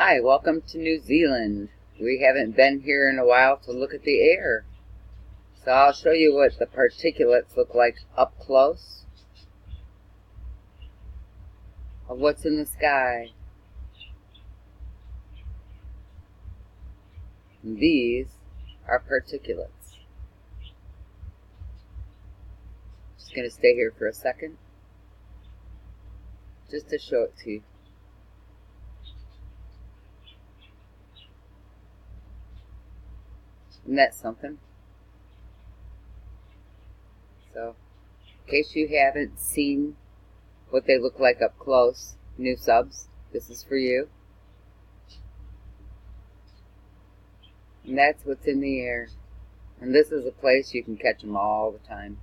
Hi, welcome to New Zealand. We haven't been here in a while to look at the air. So I'll show you what the particulates look like up close of what's in the sky. And these are particulates. Just going to stay here for a second just to show it to you. Isn't that something? So, in case you haven't seen what they look like up close, new subs, this is for you. And that's what's in the air. And this is a place you can catch them all the time.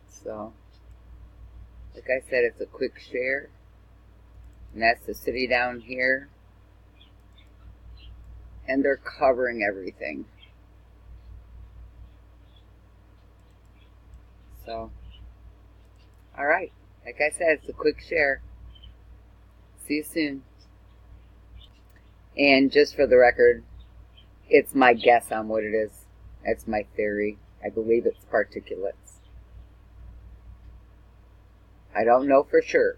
So, like I said, it's a quick share. And that's the city down here. And they're covering everything. So, alright. Like I said, it's a quick share. See you soon. And just for the record, it's my guess on what it is. That's my theory. I believe it's particulates. I don't know for sure.